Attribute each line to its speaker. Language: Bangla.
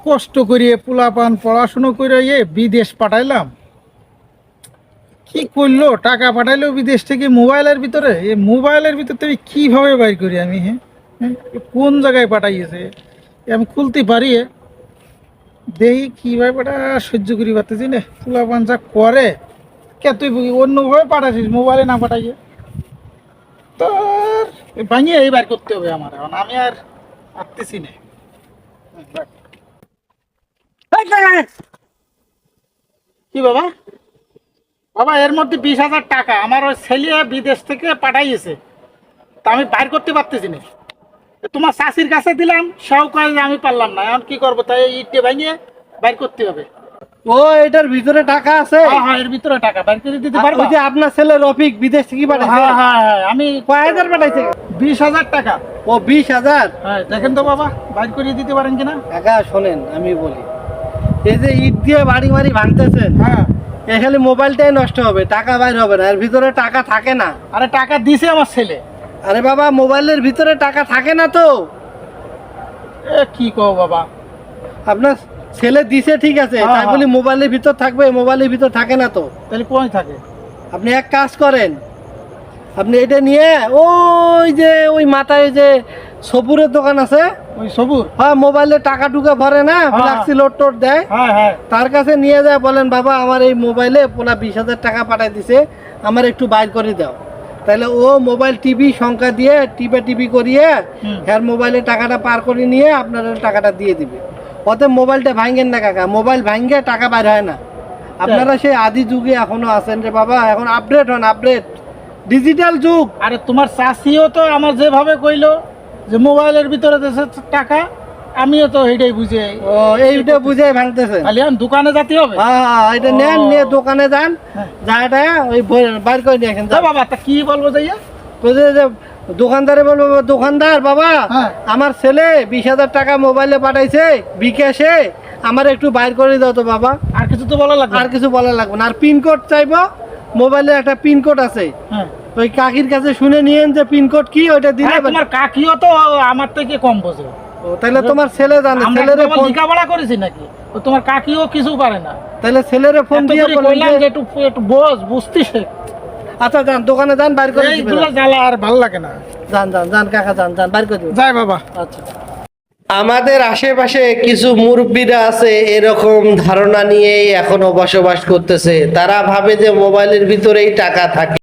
Speaker 1: কষ্ট করিয়ে পোলাপান পড়াশুনো করে বিদেশ পাঠাইলাম, কি করলো? টাকা পাঠাইলো বিদেশ থেকে মোবাইলের ভিতরে। এই মোবাইলের ভিতর থেকে কিভাবে বাইর করি আমি? হ্যাঁ হ্যাঁ, কোন জায়গায় পাঠাইয়েছে আমি খুলতে পারি? দেখি কিভাবে পাঠা, সহ্য করি পারতেছি না। পোলাপান যা করে, কে তুই অন্যভাবে পাঠাচ্ছিস, মোবাইলে না পাঠাইয়ে তোর ভাঙিয়ে এই বাইর করতে হবে আমার। এখন আমি আর পারতেছি না। কি বাবা? বাবা, এর মধ্যে 20,000 টাকা আমার ওই ছেলে বিদেশ থেকে পাঠাইয়েছে, তা আমি বাইর করতে পারতেছি না। তোমার চাষির কাছে দিলাম, সেও কয় যে আমি পারলাম না। এখন কি করবো? তাই ইটে ভাঙিয়ে বাইর করতে হবে।
Speaker 2: ও, এটার ভিতরে টাকা আছে?
Speaker 1: হ্যাঁ হ্যাঁ, এর ভিতরে টাকা বাইর করে দিতে পারবো।
Speaker 2: ওই যে আপনার ছেলে রফিক বিদেশ থেকে পাঠাইছে?
Speaker 1: হ্যাঁ হ্যাঁ হ্যাঁ, আমি
Speaker 2: কয় হাজার পাঠাইছে?
Speaker 1: 20,000 টাকা।
Speaker 2: ও 20,000?
Speaker 1: হ্যাঁ, দেখেন তো বাবা, বাইর করে দিতে পারেন কিনা।
Speaker 2: কাকা শোনেন, আমি বলি, এই যে ইট দিয়ে বাড়ি বাড়ি ভাঙতেছেন,
Speaker 1: হ্যাঁ,
Speaker 2: এখানে মোবাইলটাই নষ্ট হবে, টাকা বাইর হবে না। এর ভিতরে টাকা থাকে না।
Speaker 1: আরে টাকা দিছে আমার ছেলে।
Speaker 2: আরে বাবা, মোবাইলের ভিতরে টাকা থাকে না তো।
Speaker 1: এ কি কও বাবা?
Speaker 2: আপনার ছেলে দিছে ঠিক আছে,
Speaker 1: হ্যাঁ,
Speaker 2: তাই
Speaker 1: হ্যাঁ।
Speaker 2: বলি মোবাইলের ভিতর থাকবে? মোবাইলের ভিতর থাকে না তো।
Speaker 1: তাহলে কই থাকে?
Speaker 2: আপনি এক কাজ করেন, আপনি এটা নিয়ে ওই যে ওই মাথায় যে সবুরের দোকান আছে,
Speaker 1: ওই সবুর?
Speaker 2: হ্যাঁ, মোবাইলে টাকা টুকা ভরে না, ফ্লাক্সি লোড টোড দেয়,
Speaker 1: হ্যাঁ হ্যাঁ।
Speaker 2: তার কাছে নিয়ে যায়, বলেন বাবা আমার এই মোবাইলে পোলা 20,000 টাকা পাঠাই দিছে, আমার একটু বাইর করে দাও। তাহলে ও মোবাইল টিভি সংখ্যা দিয়ে টিপি করিয়ে হ্যাঁ মোবাইলে টাকাটা পার করে নিয়ে আপনার টাকাটা দিয়ে দিবে। ওতে মোবাইলটা ভাঙেন না কাকা, মোবাইল ভাঙে টাকা বাইর হয় না। আপনারা সেই আদি যুগে এখনো আছেন রে বাবা, এখন আপডেট হন, আপডেট, ডিজিটাল যুগ।
Speaker 1: আরে তোমার চাষিও তো আমার যেভাবে কইলো যে মোবাইলের ভিতরে দেশে টাকা, আমিও তো এইটাই বুঝে।
Speaker 2: ও, এইটা বুঝে ভাঙতেছেন?
Speaker 1: খালি এখন দোকানে যেতে হবে।
Speaker 2: হ্যাঁ, এটা নেন, নিয়ে দোকানে যান,
Speaker 1: হ্যাঁ।
Speaker 2: যাটা ওই বাইর করে নিয়ে আসেন।
Speaker 1: তা বাবা, তা কি বলবো যাইয়া?
Speaker 2: দোকানদারে বলবো, দোকানদার বাবা
Speaker 1: হ্যাঁ।
Speaker 2: আমার ছেলে 20,000 টাকা মোবাইলে পাঠাইছে বিকাশে, আমার একটু বাইর করে দাও তো বাবা।
Speaker 1: আর কিছু তো বলা লাগবে?
Speaker 2: আর কিছু বলা লাগবে না। আর পিনকোড চাইবো, মোবাইলে একটা পিনকোড আছে,
Speaker 1: হ্যাঁ।
Speaker 2: ওই কাকির কাছে শুনে নিয়েন যে পিনকোড কি, ওইটা দিলে।
Speaker 1: আরে তোমার কাকিও তো আমার থেকে কম বোঝে।
Speaker 2: ও, তাহলে তোমার ছেলে জানে?
Speaker 1: আমরা
Speaker 2: ছেলেরে
Speaker 1: কেবল
Speaker 2: ফোন,
Speaker 1: লেখাপড়া করেছি নাকি? তো তোমার কাকিও কিছু পারে না।
Speaker 2: তাহলে ছেলেরে ফোন
Speaker 1: এত
Speaker 2: দিয়ে
Speaker 1: করে
Speaker 2: বলেন
Speaker 1: কইলাম
Speaker 2: যে-
Speaker 1: যে একটু একটু বুঝতে শেখ।
Speaker 2: আচ্ছা যান, দোকানে যান, বাইর করে দিবেন।
Speaker 1: এইগুলো জ্বালা আর ভালো লাগে না।
Speaker 2: যান যান যান কাকা, যান যান, বাইর করে দিবেন।
Speaker 1: যাই বাবা।
Speaker 2: আচ্ছা। আমাদের আশেপাশে কিছু মুরব্বীরা আছে এরকম ধারণা নিয়েই এখনো বসবাস করতেছে। তারা ভাবে যে মোবাইলের ভিতরেই টাকা থাকে।